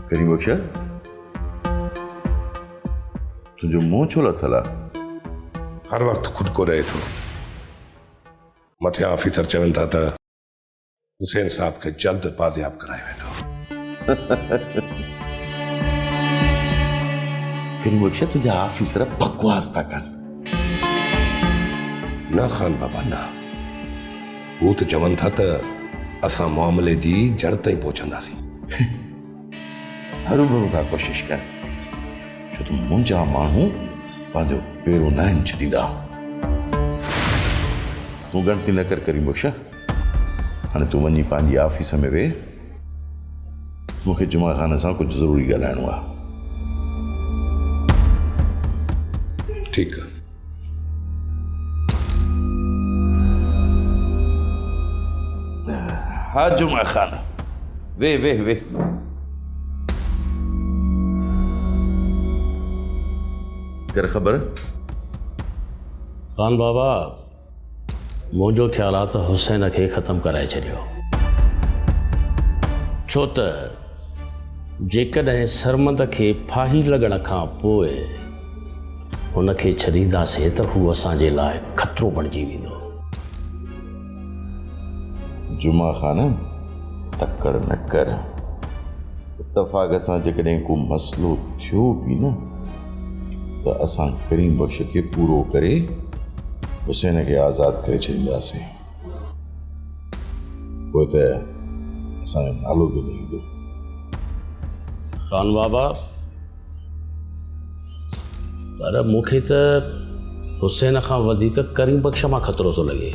करीम बख्शा तुझो मुंह छोला थला हर वक्त खुद को रहे थो मथे ऑफिसर चवन था हुसैन साहब के जल्द बाजियाब कराए वेंदो। करीम बख्शा तुझा ऑफिसर बकवास था कर ना खान बाबा ना वो तो चवन था असा मामले जी जड़ ताईं पहुंचंदासीं। हरू भरू था कोशिश कर छो तो मुंहिंजा माण्हू पंहिंजो पेरो न आहिनि छॾींदा। तूं गणती न कर करीम बख्शा हाणे तूं वञी पंहिंजी ऑफिस में वेह मूंखे जुमा ख़ान सां कुझु ज़रूरी ॻाल्हाइणो आहे। ठीक है। हाँ जुमा ख़ान वे वे वे कर ख़बर खान बाबा मुझो ख्याल आहे त हुसैन खे ख़त्म कराए छॾियो छो त जेकॾहिं सरमद खे फाही लॻण खां पोइ हुनखे छॾींदासीं त हू असांजे लाइ ख़तरो बणिजी वेंदो। जुमा ख़ान तकड़ न कर इत्तफ़ाक़ सां जेकॾहिं को मसलो थियो बि न त असां करीम बख्श खे पूरो करे हुसैन खे आज़ाद करे छॾींदासीं पोइ त असांजो नालो बि न ईंदो। खान बाबा पर मूंखे त हुसैन खां वधीक करीम बख्श मां ख़तरो थो लॻे।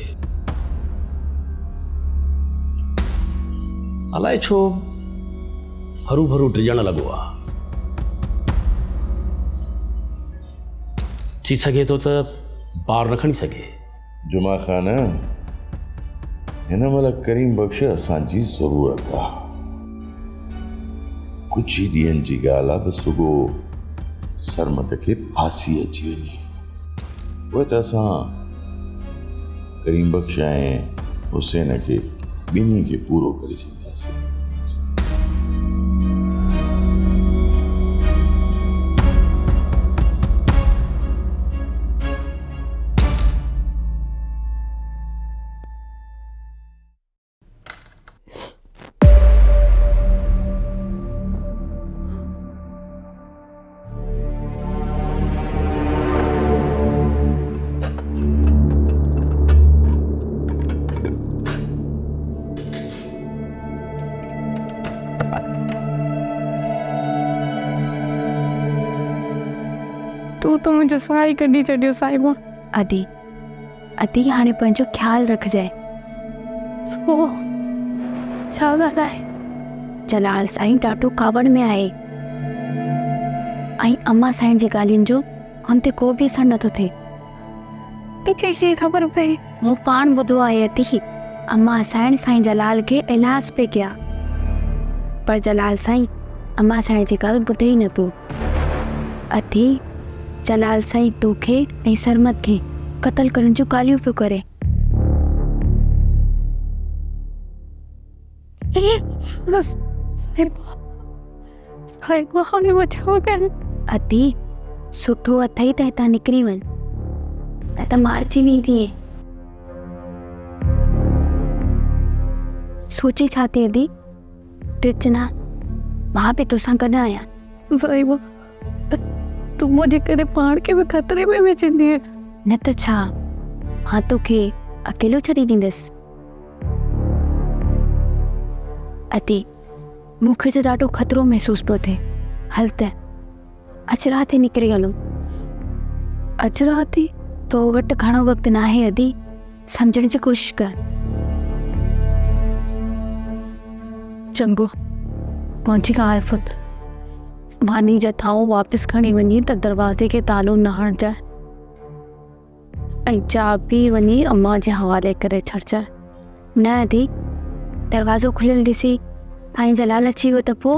अलाए छो हरू भरू डिॼण लॻो आहे। थी सघे थो त ॿार न खणी सघे। जुमा ख़ान हिन महिल करीम बख्श असांजी ज़रूरत आहे। कुछ ही ॾींहंनि जी ॻाल्हि आहे बसि सुगो सरमद खे फांसी अची वञे पोइ त असां करीम बख्श ऐं हुसैन खे ॿिन्ही खे पूरो करे छॾींदासीं। तू तो मुझे साई कढी छॾियो साहिबा। अदी अदी हाणे पंहिंजो ख्याल रखजाए। ओ छा ॻाल्हि आहे? जलाल साईं ॾाढो कावड़ में आहे ऐं अम्मा साईं जी ॻाल्हियुनि जो हुन ते को बि असरु नथो थिए। तोखे कीअं ख़बर पई? मूं पाण ॿुधो आहे अदी अम्मा साईं साईं जलाल खे इलाज पे कया पर जलाल साईं अम्मा साईं जी ॻाल्हि ॿुधे ई न पियो। अदी जलाल साईं तोखे ऐं सरमद खे क़त्ल करण जूं ॻाल्हियूं पियो करे। अदी सुठो अथई त हितां निकिरी वञ न त मारिजी वेंदी। सोची छा थी अदी टिच ना मां बि तोसां गॾु आहियां। साहिबा तू मुझे करे पाण के भी खतरे में विझंदी है। न त छा मां तोखे अकेलो छॾी ॾींदसि। अदी मूंखे त ॾाढो ख़तरो महसूसु पियो थिए। हल त अच राति निकिरी हलूं। अच राति? तो वटि घणो वक़्तु न आहे अदी सम्झण जी कोशिश कर। चंगो मुंहिंजी ॻाल्हि फ़ुत मानी जा थाऊं वापसि खणी वञी त दरवाज़े खे तालो न हणजांइ ऐं चाबी वञी अम्मा जे हवाले करे छॾजांइ। न अदी दरवाज़ो खुलियल ॾिसी साईं जलाल अची वियो त पोइ?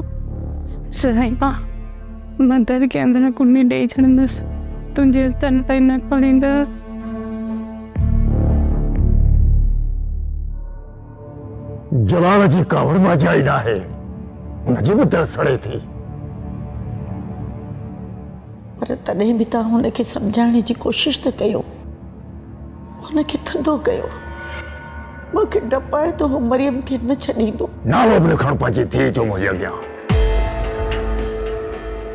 साहिबा मां दर खे अंदरि कुनी ॾेई छॾींदसि तुंहिंजे तन ताईं न खोलींदसि। जलाल जी कावड़ मां जाई न आहे हुनजी बि दिलि सड़े थी। पर तॾहिं बि तव्हां हुनखे सम्झाइण जी कोशिशि त कयो, हुनखे थधो कयो। मूंखे डपु आहे त हू मरियम खे न छॾींदो। नालो लिखण पंहिंजी धीउ जो मुंहिंजे अॻियां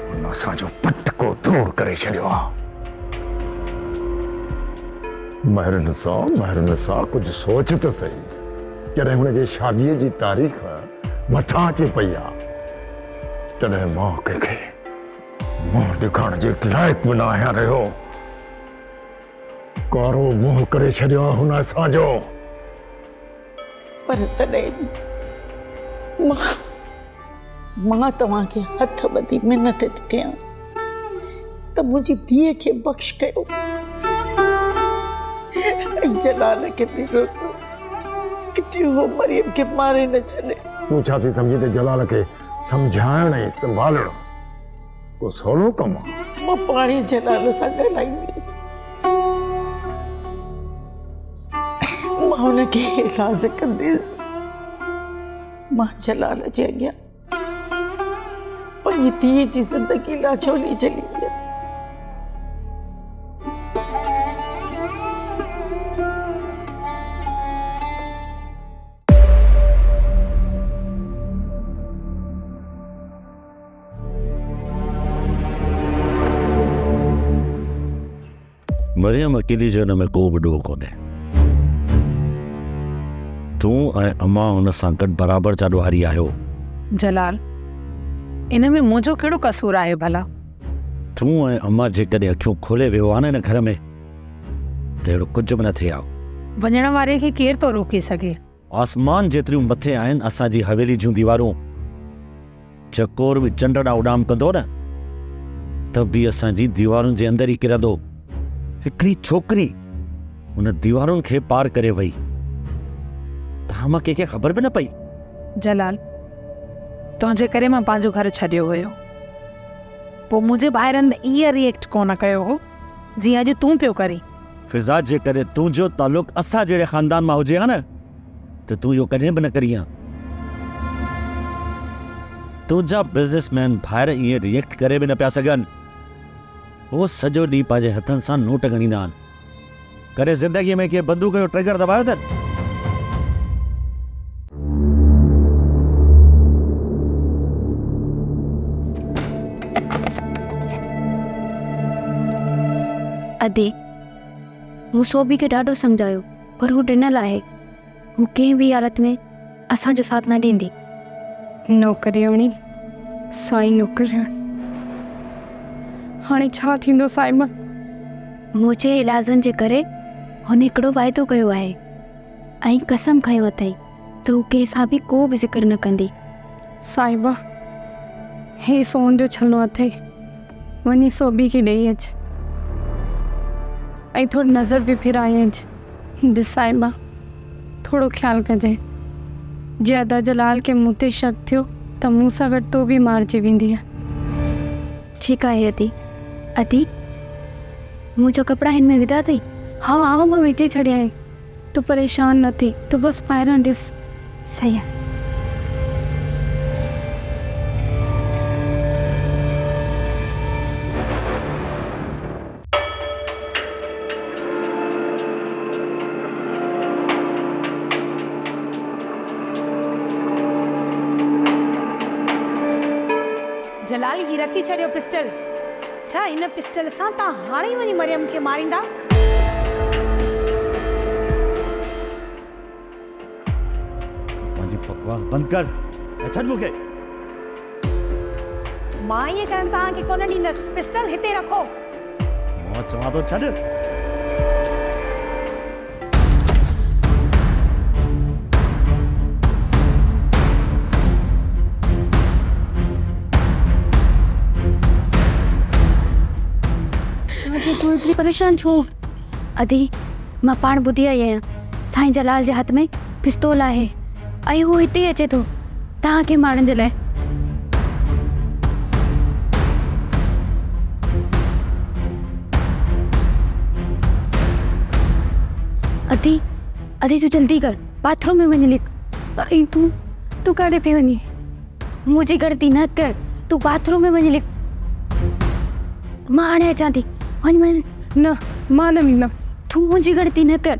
हुन असांजो पटको धूड़ करे छॾियो आहे। महरनि सां कुझु सोच त सही। जॾहिं हुनजे शादीअ जी तारीख़ मथां अचे पई आहे तॾहिं मां कंहिंखे मुंहुं ॾेखारण जे लाइक़ बि न आहियां रहियो। कारो मुंहुं करे छॾियो आहे हुन असांजो। पर तॾहिं मां तव्हांखे हथ ॿधी मिनत थी कयां त मुंहिंजी धीअ खे बख़्श कयो। ऐं जलाल खे बि रोको किथे उहो मरियम खे मारे न छॾे। तूं छा थी सम्झी त जलाल खे सम्झाइण ऐं संभालण को सवलो कमु आहे? मां पाणी जलाल सां ॻाल्हाईंदसि। मां हुनखे राज़ कंदसि। मां जलाल जे अॻियां पंहिंजी धीअ जी ज़िंदगी लाछोली छॾींदसि। मरियम अकेली जो हिन में को बि ॾोह कोन्हे। तूं ऐं अम्मा हुन सां गॾु बराबरि जा ॾोहारी आहियो। जलाल, इन में मुंहिंजो कहिड़ो कसूर आहे भला? तूं ऐं अम्मा जेकॾहिं अखियूं खोले वियो आहे न हिन घर में त अहिड़ो कुझु बि न थिए आहे। वञण वारे खे केरु थो रोके सघे? आसमान जेतिरियूं मथे आहिनि असांजी हवेली जूं दीवारूं। चकोर बि चंड ॾांहुं उॾाम कंदो न त बि असांजी दीवारुनि जे अंदरि ई किरंदो। हिकिड़ी छोकिरी उन दीवारुनि खे पार करे वई त मां कंहिंखे ख़बर बि न पई। जलाल, तुंहिंजे करे मां पंहिंजो घर छॾियो हुयो। पोइ मुंहिंजे ॿाहिरनि ईअं रिएक्ट कोन कयो हो जीअं अॼु तूं पियो करी। फिज़ा जे करे तुंहिंजो तालुक़ असां जहिड़े ख़ानदान मां हुजे हा न त तूं इहो कॾहिं बि न करी हा। तुंहिंजा बिज़नेसमैन ॿाहिरि ईअं रिएक्ट करे बि न पिया सघनि। वो सॼो ॾींहुं पंहिंजे हथनि सां नोट ॻणींदा आहिनि। करे ज़िंदगीअ में कंहिं बंदूक जो ट्रिगर दॿायो अथनि? अदे, मूं सोबी खे ॾाढो सम्झायो पर हू ॾिनल आहे। हू कंहिं बि हालत में असांजो साथ न ॾींदी। नौकरियोणी साईं नौकरियोणी। हाणे छा थींदो साहिबा? मुंहिंजे इलाजनि जे करे हुन हिकिड़ो वाइदो कयो आहे ऐं कसम खयो अथई त हू कंहिंसां बि को बि ज़िक्र न कंदी। साहिबा, हे सोन जो छलो अथई, वञी सोबी खे ॾेई अच ऐं थोरो नज़र बि फिराए अच। ॾिस साहिबा, थोरो ख़्यालु कजांइ। जे अदा जलाल खे मूं ते शक थियो त मूं सां गॾु तो बि मारिजी वेंदी आहे। ठीकु आहे अदी, मुंहिंजा कपिड़ा हिन में विधा अथई? हा मां विझी छॾिया आहिनि। तूं परेशान न थी, तूं बसि ॿाहिरां ॾिस। सही आहे। जलाल, ही रखी छॾियो पिस्टल। छा इन पिस्टल सां तव्हां हाणे ई वञी मरियम खे मारींदा? पंहिंजी बकवास बंदि कर ऐं छॾ मूंखे। मां ईअं करणु तव्हांखे कोन ॾींदसि। पिस्टल हिते रखो। मां चवां थो छॾ। तूं एतिरी परेशान छो? अदी, मां पाण ॿुधी आई आहियां साईं जलाल जे हथ में पिस्तौल आहे ऐं हू हिते ई अचे थो तव्हांखे मारण जे लाइ। अदी तूं जल्दी कर, बाथरूम में वञी लिख। ऐं तूं काॾे पई वञी? मुंहिंजी ग़लती न कर, तूं बाथरूम में वञी लिख। मां हाणे अचां थी। वञ वञ। न मां न वेंदमि। तूं मुंहिंजी ग़लती न कर।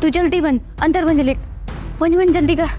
तूं जल्दी वञ, अंदरि वञ लिख। वञ वञ जल्दी कर।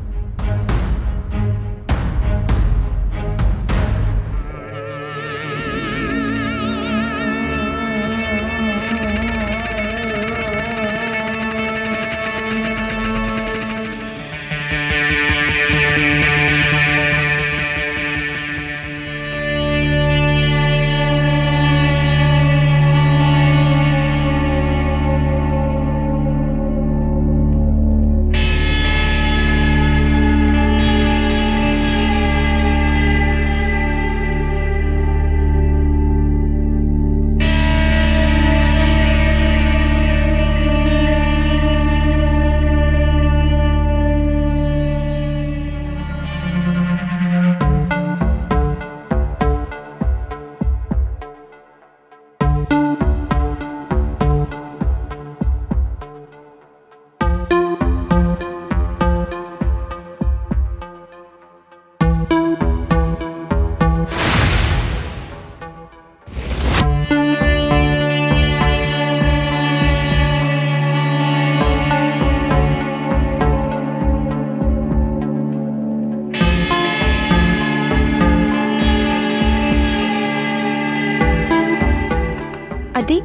अदी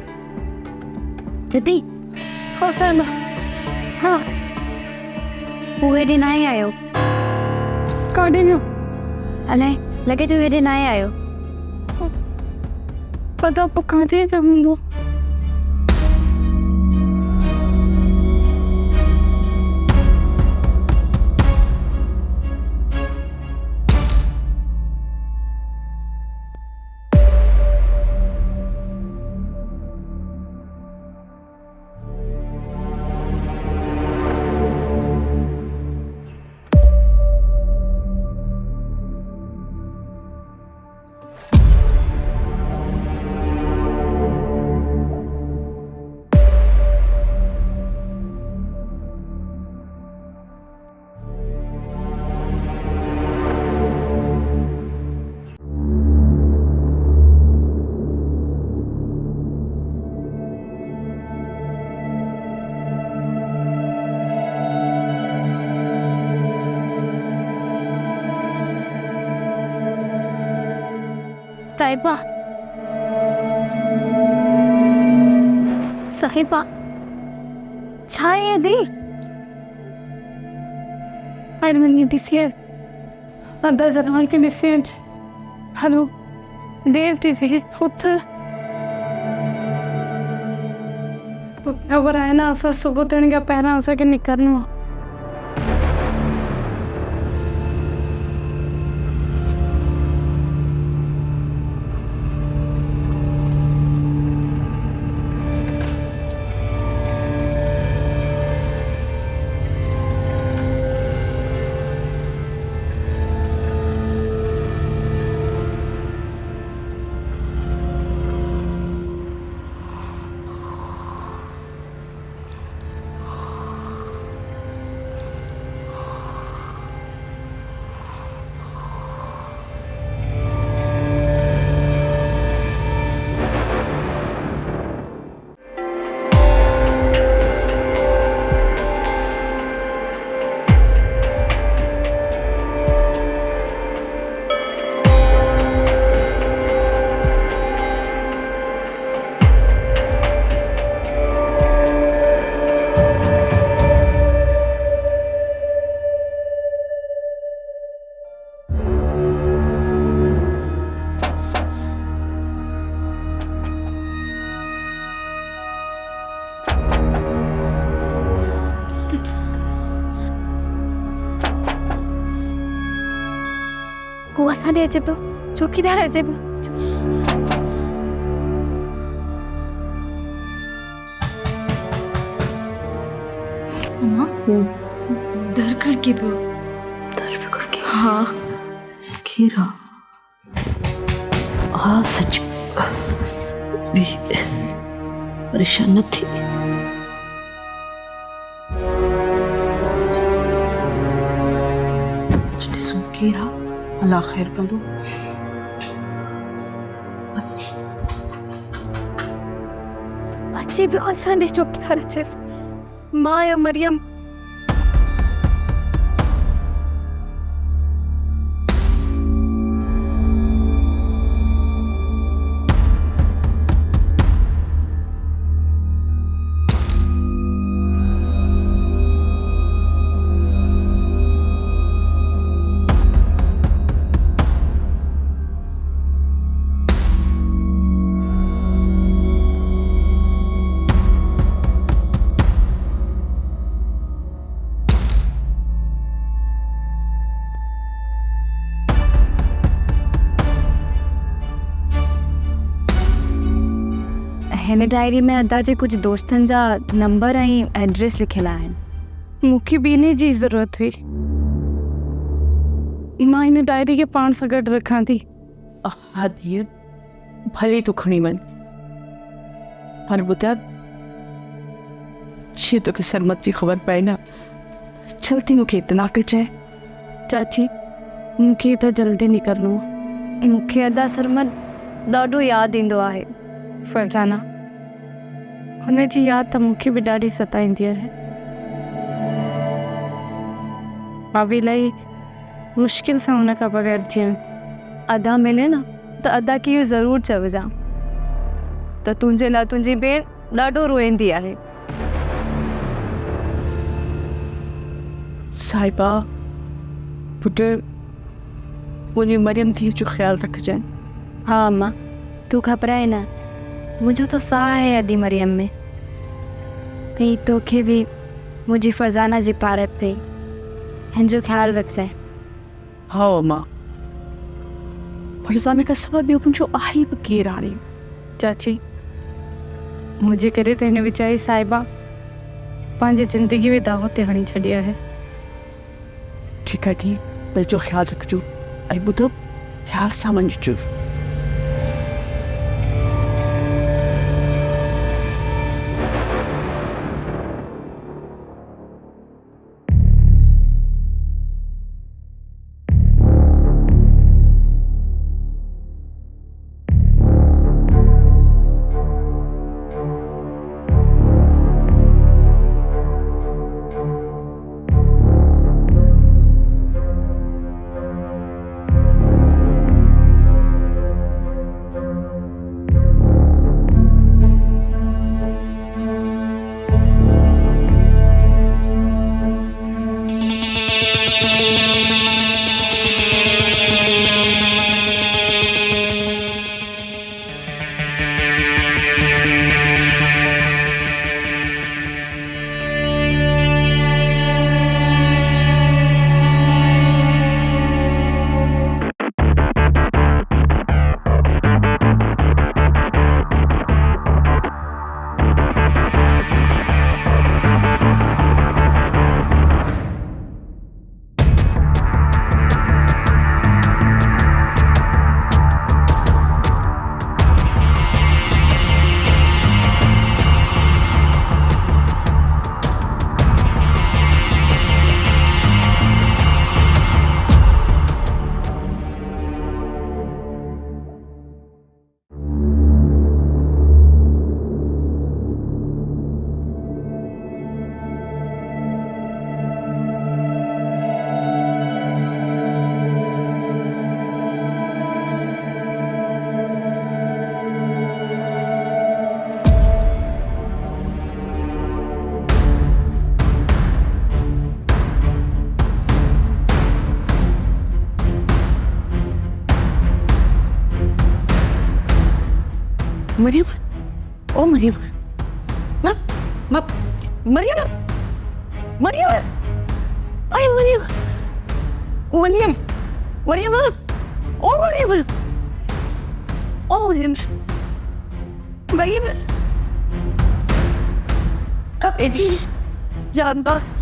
दीदी हाँ साहिबा। हाँ हू हेॾे न आयो। काॾे वियो? अलाए लॻे थो हेॾे न आयो। पता पोइ काथे वियो हूंदो। साहिबा साहिबा छा आहे अदी? ॿाहिरि वञी ॾिसी अंदरि जलाल खे ॾिसी अच। हलो देर थी थिए उथ। ख़बर आहे न असां सुबुह थियण खां पहिरियां असांखे निकिरणो आहे। हू असां ॾे अचे पियो। चौकीदार अचे पियो। दर खड़के पियो। दर पे खड़के? हाँ खीरा। हाँ सच भी परेशान न थी। ॾिसूं केरु आहे? अलाह ख़ैर कंदो। अचे पियो असां ॾे चौकीदार अचेसि मां या मरियम। हिन डायरी में अदा जे कुछ दोस्तन जा नंबर ऐं एड्रेस लिखियल आहिनि। मूंखे बि इन जी ज़रूरत हुई। मां हिन डायरी खे पाण सां गॾु रखां थी। हा धीअ, भले तूं खणी वञ, पर ॿुधाए जीअं तोखे सरमत जी ख़बर पए न, जल्दी मूंखे इतला कजाए। चाची, मूंखे त जल्दी निकिरणो आहे ऐं मूंखे अदा सरमत ॾाढो यादि ईंदो आहे। फरजाना, हुन जी यादि त मूंखे बि ॾाढी सताईंदी आहे। मां बि इलाही मुश्किल सां हुन खां बग़ैर जीअं अदा मिले न त अदा खे इहो ज़रूरु चइजां त तुंहिंजे लाइ तुंहिंजी भेण ॾाढो रोईंदी आहे। साहिबा, पुटु मुंहिंजी मरियम धीअ जो ख़्यालु रखजांइ। हा अम्मा, तूं घबराए न, मुंहिंजो त साह आहे अदी मरियम में। ऐं तोखे बि मुंहिंजी फरज़ाना जी पारत ते हिन जो ख़्यालु रखजांइ। हा अम्मा, फरज़ाना खां सवाइ ॿियो मुंहिंजो आहे बि केरु हाणे। चाची, मुंहिंजे करे त हिन वीचारी साहिबा पंहिंजी ज़िंदगी बि दाव ते हणी छॾी आहे। ठीकु आहे धीअ, पंहिंजो ख़्यालु रखिजो ऐं ॿुधो, ख़्याल सां वञिजो। मरियम, ओ मरियम, मरियम, मरियम, अरे मरियम, मरियम, मरियम, ओ मरियम, ओ मरियम, मरियम, कब एडी जान बस।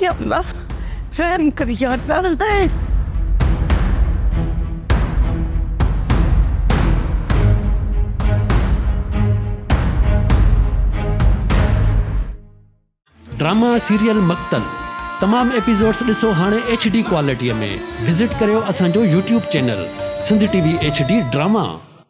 या अल्लाह रहम कर या अल्लाह। ड्रामा सीरियल मक्तल तमाम एपिसोड्स ॾिसो हाणे HD क्वालिटीअ में। विज़िट करियो असांजो YouTube channel Sindh TV HD drama.